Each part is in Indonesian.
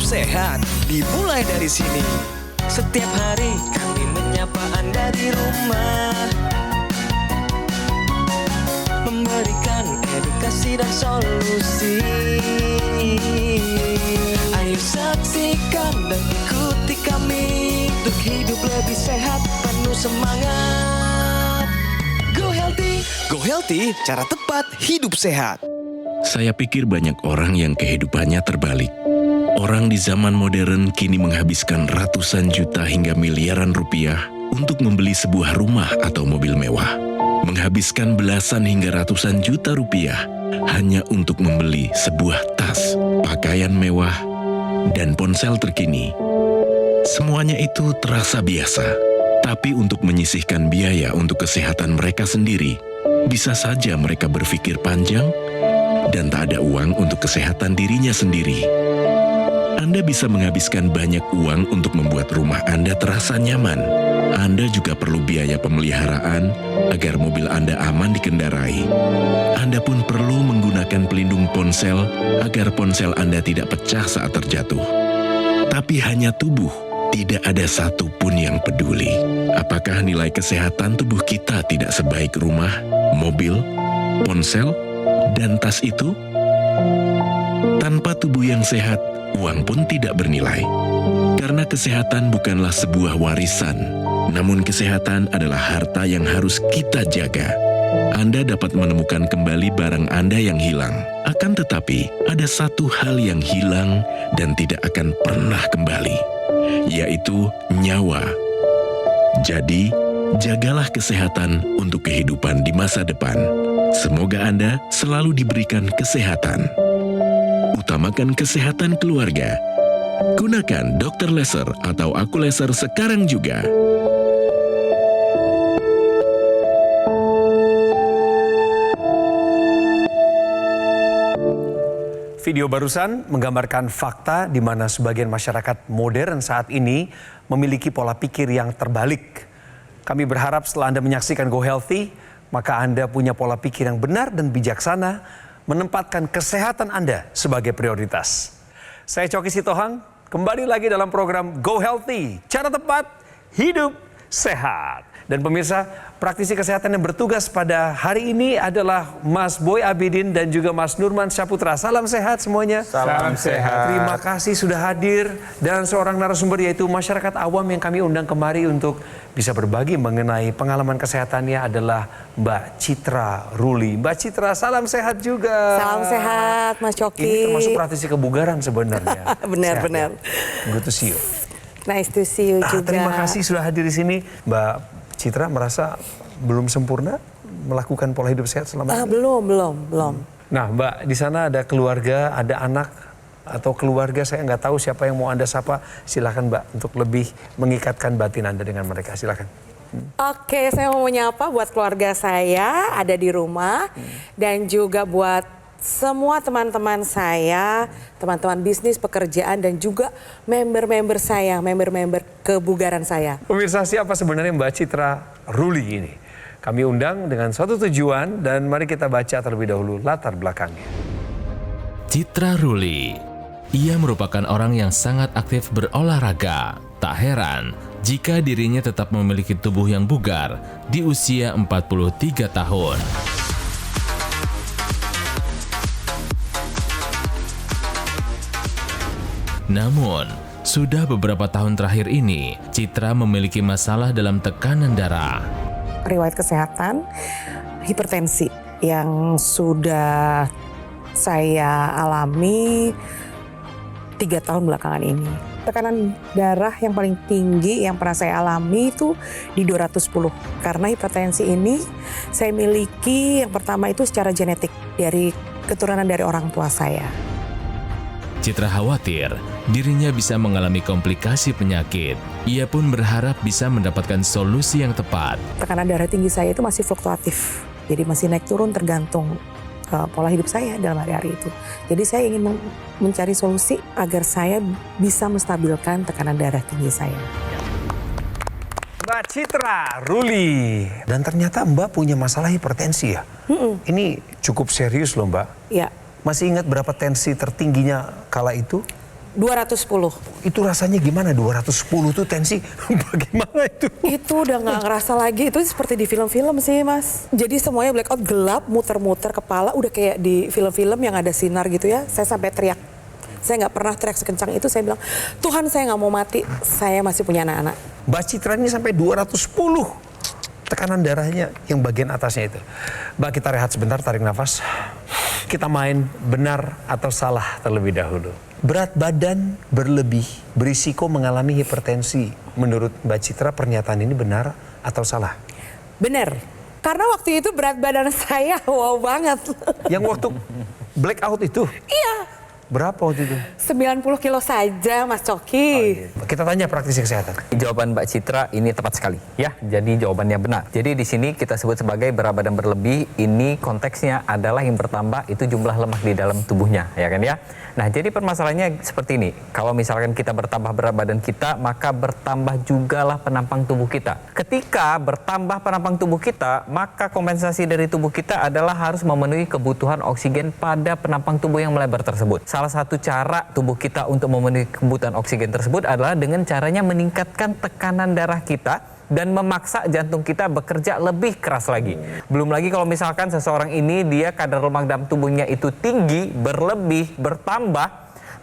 sehat dimulai dari sini. Setiap hari kami menyapa Anda di rumah, memberikan edukasi dan solusi. Ayo saksikan dan ikuti kami untuk hidup lebih sehat, penuh semangat. Go Healthy. Go Healthy, cara tepat hidup sehat. Saya pikir banyak orang yang kehidupannya terbalik. Orang di zaman modern kini menghabiskan ratusan juta hingga miliaran rupiah untuk membeli sebuah rumah atau mobil mewah. Menghabiskan belasan hingga ratusan juta rupiah hanya untuk membeli sebuah tas, pakaian mewah, dan ponsel terkini. Semuanya itu terasa biasa. Tapi untuk menyisihkan biaya untuk kesehatan mereka sendiri, bisa saja mereka berpikir panjang dan tak ada uang untuk kesehatan dirinya sendiri. Anda bisa menghabiskan banyak uang untuk membuat rumah Anda terasa nyaman. Anda juga perlu biaya pemeliharaan agar mobil Anda aman dikendarai. Anda pun perlu menggunakan pelindung ponsel agar ponsel Anda tidak pecah saat terjatuh. Tapi hanya tubuh, tidak ada satupun yang peduli. Apakah nilai kesehatan tubuh kita tidak sebaik rumah, mobil, ponsel, dan tas itu? Tanpa tubuh yang sehat, uang pun tidak bernilai. Karena kesehatan bukanlah sebuah warisan, namun kesehatan adalah harta yang harus kita jaga. Anda dapat menemukan kembali barang Anda yang hilang. Akan tetapi, ada satu hal yang hilang dan tidak akan pernah kembali, yaitu nyawa. Jadi, jagalah kesehatan untuk kehidupan di masa depan. Semoga Anda selalu diberikan kesehatan. Utamakan kesehatan keluarga. Gunakan Dr. Laser atau Aku Laser sekarang juga. Video barusan menggambarkan fakta di mana sebagian masyarakat modern saat ini memiliki pola pikir yang terbalik. Kami berharap setelah Anda menyaksikan Go Healthy, maka Anda punya pola pikir yang benar dan bijaksana, menempatkan kesehatan Anda sebagai prioritas. Saya Coki Sitohang, kembali lagi dalam program Go Healthy, cara tepat hidup sehat. Dan pemirsa, praktisi kesehatan yang bertugas pada hari ini adalah Mas Boy Abidin dan juga Mas Nurman Syaputra. Salam sehat semuanya. Salam sehat. Terima kasih sudah hadir. Dan seorang narasumber yaitu masyarakat awam yang kami undang kemari untuk bisa berbagi mengenai pengalaman kesehatannya adalah Mbak Citra Ruli. Mbak Citra, salam sehat juga. Salam sehat, Mas Coki. Ini termasuk praktisi kebugaran sebenarnya. Benar-benar. Good to see you. Nice to see you juga. Terima kasih sudah hadir di sini. Mbak Citra merasa belum sempurna melakukan pola hidup sehat selama ini? Belum. Nah, Mbak, di sana ada keluarga, ada anak atau keluarga, saya nggak tahu siapa yang mau Anda sapa. Silakan Mbak untuk lebih mengikatkan batin Anda dengan mereka. Silakan. Oke, saya mau menyapa buat keluarga saya ada di rumah dan juga buat semua teman-teman saya, teman-teman bisnis, pekerjaan, dan juga member-member saya, member-member kebugaran saya. Pemirsa, siapa sebenarnya Mbak Citra Ruli ini? Kami undang dengan suatu tujuan dan mari kita baca terlebih dahulu latar belakangnya. Citra Ruli. Ia merupakan orang yang sangat aktif berolahraga. Tak heran jika dirinya tetap memiliki tubuh yang bugar di usia 43 tahun. Namun, sudah beberapa tahun terakhir ini, Citra memiliki masalah dalam tekanan darah. Riwayat kesehatan, hipertensi yang sudah saya alami 3 tahun belakangan ini. Tekanan darah yang paling tinggi yang pernah saya alami itu di 210. Karena hipertensi ini saya miliki yang pertama itu secara genetik dari keturunan dari orang tua saya. Citra khawatir dirinya bisa mengalami komplikasi penyakit. Ia pun berharap bisa mendapatkan solusi yang tepat. Tekanan darah tinggi saya itu masih fluktuatif, jadi masih naik turun tergantung pola hidup saya dalam hari-hari itu. Jadi saya ingin mencari solusi agar saya bisa menstabilkan tekanan darah tinggi saya. Mbak Citra Ruli, dan ternyata Mbak punya masalah hipertensi ya? Ini cukup serius loh Mbak. Iya. Masih ingat berapa tensi tertingginya kala itu? 210. Itu rasanya gimana 210 tuh tensi? Bagaimana itu? Itu udah nggak ngerasa lagi, itu seperti di film-film sih Mas. Jadi semuanya blackout, gelap, muter-muter kepala, udah kayak di film-film yang ada sinar gitu ya. Saya sampai teriak. Saya nggak pernah teriak sekencang itu, saya bilang, Tuhan saya nggak mau mati, saya masih punya anak-anak. Mbak Citra ini sampai 210 tekanan darahnya yang bagian atasnya itu. Mbak, kita rehat sebentar, tarik nafas. Kita main benar atau salah terlebih dahulu. Berat badan berlebih berisiko mengalami hipertensi. Menurut Mbak Citra, pernyataan ini benar atau salah? Bener, karena waktu itu berat badan saya wow banget. Yang waktu blackout itu? Iya. Berapa waktu itu? 90 kilo saja Mas Coki. Kita tanya praktisi kesehatan. Jawaban Mbak Citra ini tepat sekali, ya. Jadi jawabannya benar. Jadi di sini kita sebut sebagai berat badan berlebih. Ini konteksnya adalah yang bertambah itu jumlah lemak di dalam tubuhnya, ya kan ya. Nah, jadi permasalahannya seperti ini. Kalau misalkan kita bertambah berat badan kita, maka bertambah jugalah penampang tubuh kita. Ketika bertambah penampang tubuh kita, maka kompensasi dari tubuh kita adalah harus memenuhi kebutuhan oksigen pada penampang tubuh yang melebar tersebut. Salah satu cara tubuh kita untuk memenuhi kebutuhan oksigen tersebut adalah dengan caranya meningkatkan tekanan darah kita dan memaksa jantung kita bekerja lebih keras lagi. Belum lagi kalau misalkan seseorang ini dia kadar lemak dalam tubuhnya itu tinggi, berlebih, bertambah,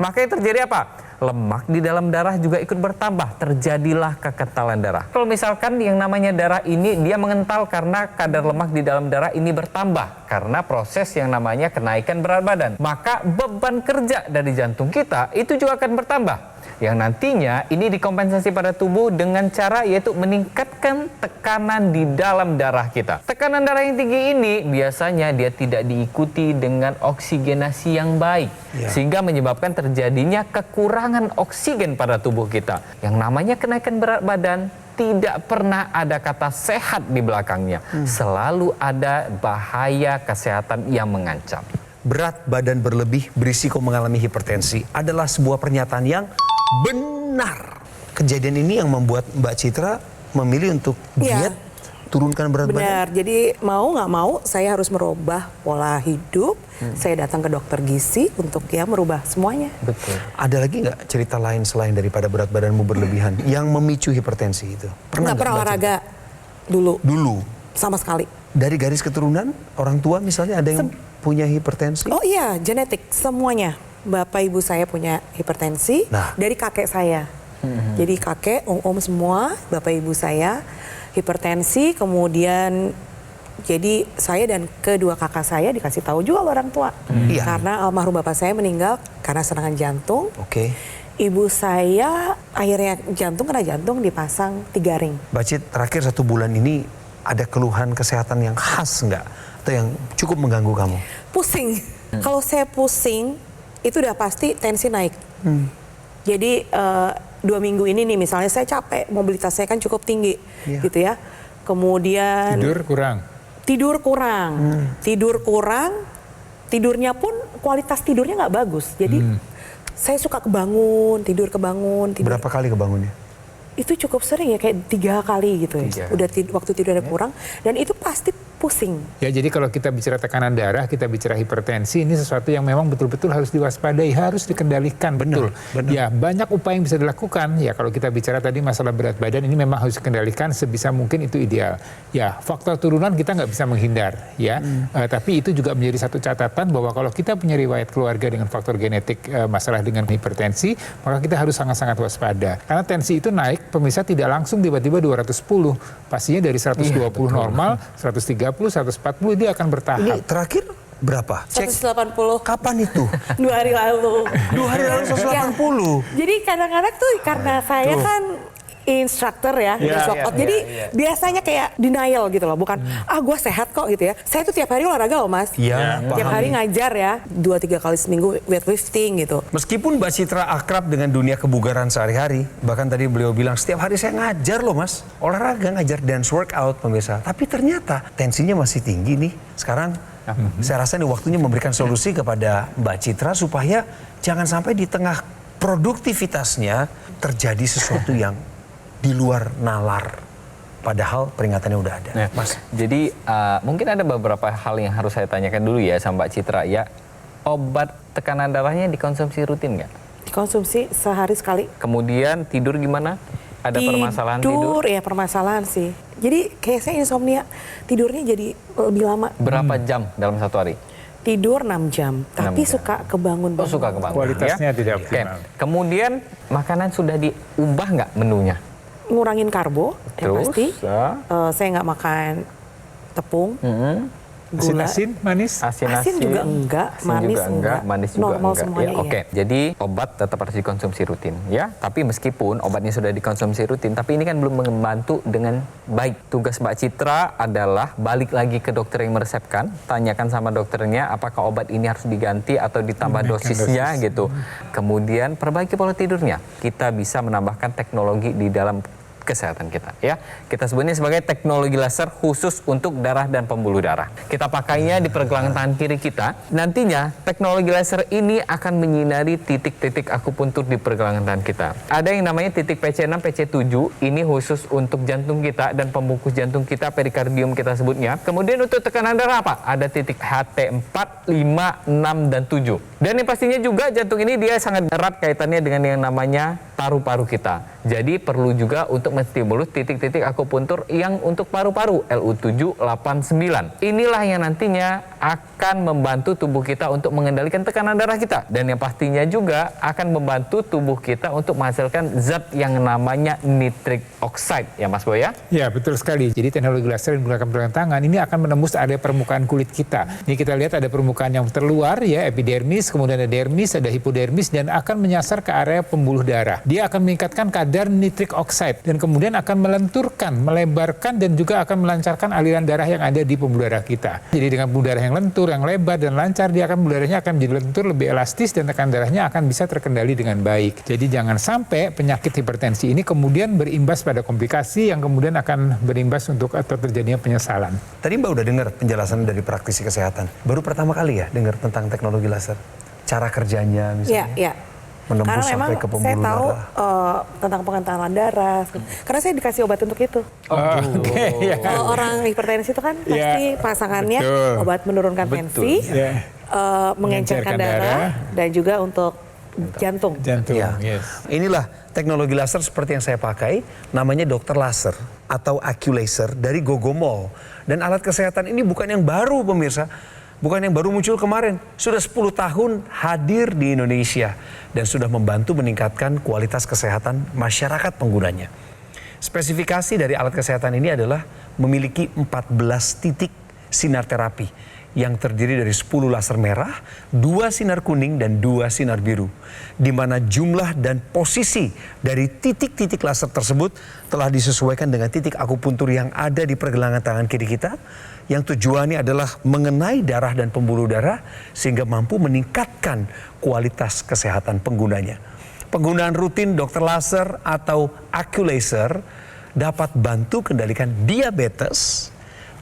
maka yang terjadi apa? Lemak di dalam darah juga ikut bertambah, terjadilah kekentalan darah. Kalau misalkan yang namanya darah ini dia mengental karena kadar lemak di dalam darah ini bertambah karena proses yang namanya kenaikan berat badan, maka beban kerja dari jantung kita itu juga akan bertambah. Yang nantinya ini dikompensasi pada tubuh dengan cara yaitu meningkatkan tekanan di dalam darah kita. Tekanan darah yang tinggi ini biasanya dia tidak diikuti dengan oksigenasi yang baik, sehingga menyebabkan terjadinya kekurangan oksigen pada tubuh kita. Yang namanya kenaikan berat badan tidak pernah ada kata sehat di belakangnya. Selalu ada bahaya kesehatan yang mengancam. Berat badan berlebih berisiko mengalami hipertensi adalah sebuah pernyataan yang benar. Kejadian ini yang membuat Mbak Citra memilih untuk diet, turunkan berat badan. Benar, jadi mau nggak mau saya harus merubah pola hidup. Saya datang ke dokter gizi untuk ya merubah semuanya. Betul. Ada lagi nggak cerita lain selain daripada berat badanmu berlebihan yang memicu hipertensi itu? Nggak pernah olahraga dulu. Dulu? Sama sekali. Dari garis keturunan, orang tua misalnya ada yang punya hipertensi? Oh iya, genetik semuanya. Bapak ibu saya punya hipertensi dari kakek saya. Jadi kakek, om semua, bapak ibu saya hipertensi, kemudian jadi saya dan kedua kakak saya dikasih tahu juga oleh orang tua. Karena almarhum bapak saya meninggal karena serangan jantung. Ibu saya akhirnya kena jantung dipasang 3 ring. Mbak Cit, terakhir 1 bulan ini ada keluhan kesehatan yang khas nggak? Atau yang cukup mengganggu kamu? Pusing. Kalau saya pusing, itu udah pasti tensi naik. Jadi 2 minggu ini nih misalnya saya capek, mobilitas saya kan cukup tinggi gitu ya. Kemudian tidur kurang, tidurnya pun kualitas tidurnya nggak bagus. Jadi saya suka tidur kebangun. Berapa kali kebangunnya? Itu cukup sering ya, kayak 3 kali gitu ya. Udah waktu tidurnya kurang dan itu pasti pusing. Ya, jadi kalau kita bicara tekanan darah, kita bicara hipertensi, ini sesuatu yang memang betul-betul harus diwaspadai, harus dikendalikan. Betul. Ya, banyak upaya yang bisa dilakukan. Ya, kalau kita bicara tadi masalah berat badan, ini memang harus dikendalikan sebisa mungkin itu ideal. Ya, faktor turunan kita nggak bisa menghindar. Ya, tapi itu juga menjadi satu catatan bahwa kalau kita punya riwayat keluarga dengan faktor genetik masalah dengan hipertensi, maka kita harus sangat-sangat waspada. Karena tensi itu naik, pemirsa, tidak langsung tiba-tiba 210. Pastinya dari 120 normal, 130, 140 dia akan bertahap. Ini terakhir berapa? 180. Kapan itu? 2 hari lalu. 2 hari lalu 180. Jadi kadang-kadang tuh karena saya kan instruktur ya, jadi biasanya kayak denial gitu loh, bukan gue sehat kok gitu ya. Saya tuh tiap hari olahraga loh Mas. Tiap hari ngajar ya, 2-3 kali seminggu weightlifting gitu. Meskipun Mbak Citra akrab dengan dunia kebugaran sehari-hari, bahkan tadi beliau bilang setiap hari saya ngajar loh Mas, olahraga, ngajar dance workout pemirsa. Tapi ternyata tensinya masih tinggi nih. Sekarang saya rasa ini waktunya memberikan solusi kepada Mbak Citra supaya jangan sampai di tengah produktivitasnya terjadi sesuatu yang di luar nalar. Padahal peringatannya udah ada. Mas. Jadi mungkin ada beberapa hal yang harus saya tanyakan dulu ya sama Mbak Citra ya. Obat tekanan darahnya dikonsumsi rutin nggak? Konsumsi sehari sekali. Kemudian tidur gimana? Ada permasalahan tidur? Ya permasalahan sih. Jadi kayak saya insomnia, tidurnya jadi lebih lama. Berapa jam dalam satu hari? Tidur 6 jam, tapi 6 jam. suka kebangun. Oh, suka kebangun. Kualitasnya ya? tidak Oke. optimal. Kemudian makanan sudah diubah nggak menunya? Ngurangin karbo, yang Terus, pasti. ya. Saya nggak makan tepung, gula. Asin, manis? Asin juga enggak, manis enggak, manis juga normal enggak. semuanya, Ya, iya. Oke, jadi obat tetap harus dikonsumsi rutin, ya. Tapi meskipun obatnya sudah dikonsumsi rutin, tapi ini kan belum membantu dengan baik. Tugas Mbak Citra adalah balik lagi ke dokter yang meresepkan, tanyakan sama dokternya apakah obat ini harus diganti atau ditambah Menaikkan dosisnya dosis. gitu. Kemudian perbaiki pola tidurnya. Kita bisa menambahkan teknologi di dalam kesehatan kita, ya. Kita sebutnya sebagai teknologi laser khusus untuk darah dan pembuluh darah. Kita pakainya di pergelangan tangan kiri kita. Nantinya teknologi laser ini akan menyinari titik-titik akupuntur di pergelangan tangan kita. Ada yang namanya titik PC6, PC7. Ini khusus untuk jantung kita dan pembungkus jantung kita, perikardium kita sebutnya. Kemudian untuk tekanan darah apa? Ada titik HT4, 5, 6, dan 7. Dan yang pastinya juga jantung ini dia sangat erat kaitannya dengan yang namanya paru-paru kita. Jadi perlu juga untuk menstimulus titik-titik akupuntur yang untuk paru-paru LU7, 8, 9. Inilah yang nantinya akan membantu tubuh kita untuk mengendalikan tekanan darah kita. Dan yang pastinya juga akan membantu tubuh kita untuk menghasilkan zat yang namanya nitric oxide. Ya Mas Boy ya? Ya, betul sekali. Jadi teknologi laser yang menggunakan pergelangan tangan ini akan menembus area permukaan kulit kita. Ini kita lihat ada permukaan yang terluar ya, epidermis, kemudian ada dermis, ada hipodermis, dan akan menyasar ke area pembuluh darah. Dia akan meningkatkan kadar nitric oxide dan kemudian akan melenturkan, melebarkan, dan juga akan melancarkan aliran darah yang ada di pembuluh darah kita. Jadi dengan pembuluh darah yang lentur, yang lebar dan lancar, dia akan pembuluh darahnya akan menjadi lentur, lebih elastis, dan tekanan darahnya akan bisa terkendali dengan baik. Jadi jangan sampai penyakit hipertensi ini kemudian berimbas pada komplikasi yang kemudian akan berimbas untuk atau terjadinya penyesalan. Tadi Mbak udah dengar penjelasan dari praktisi kesehatan. Baru pertama kali ya dengar tentang teknologi laser. Cara kerjanya misalnya. Iya. Menembus Karena memang sampai ke pembuluh saya tahu darah. tentang pengentalan darah. Karena saya dikasih obat untuk itu. Oke, ya. Kalau orang hipertensi itu kan pasti pasangannya betul. obat menurunkan tensi, Ya. mengencerkan darah, dan juga untuk jantung. Jantung, Ya. yes. Inilah teknologi laser seperti yang saya pakai, namanya Dr. Laser atau AccuLaser dari Gogomall. Dan alat kesehatan ini bukan yang baru pemirsa, bukan yang baru muncul kemarin. Sudah 10 tahun hadir di Indonesia dan sudah membantu meningkatkan kualitas kesehatan masyarakat penggunanya. Spesifikasi dari alat kesehatan ini adalah memiliki 14 titik sinar terapi yang terdiri dari 10 laser merah, 2 sinar kuning, dan 2 sinar biru. Di mana jumlah dan posisi dari titik-titik laser tersebut telah disesuaikan dengan titik akupuntur yang ada di pergelangan tangan kiri kita, yang tujuannya adalah mengenai darah dan pembuluh darah sehingga mampu meningkatkan kualitas kesehatan penggunanya. Penggunaan rutin Dr. Laser atau AccuLaser dapat bantu kendalikan diabetes,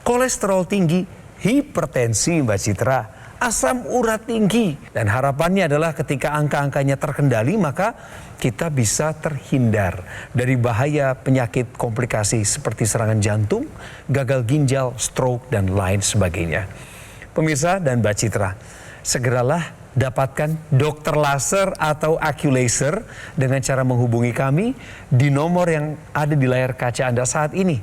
kolesterol tinggi, hipertensi Mbak Citra, asam urat tinggi. Dan harapannya adalah ketika angka-angkanya terkendali, maka kita bisa terhindar dari bahaya penyakit komplikasi seperti serangan jantung, gagal ginjal, stroke, dan lain sebagainya. Pemirsa dan Mbak Citra, segeralah dapatkan Dr. Laser atau AccuLaser dengan cara menghubungi kami di nomor yang ada di layar kaca Anda saat ini.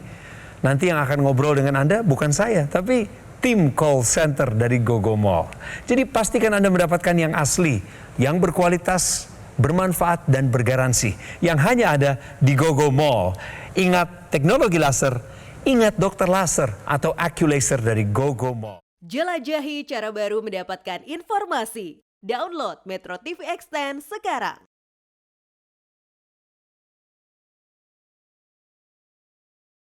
Nanti yang akan ngobrol dengan Anda bukan saya, tapi tim call center dari Gogomall. Jadi pastikan Anda mendapatkan yang asli, yang berkualitas, bermanfaat, dan bergaransi. Yang hanya ada di Gogomall. Ingat teknologi laser, ingat Dr. Laser atau AccuLaser dari Gogomall. Jelajahi cara baru mendapatkan informasi. Download Metro TV Extend sekarang.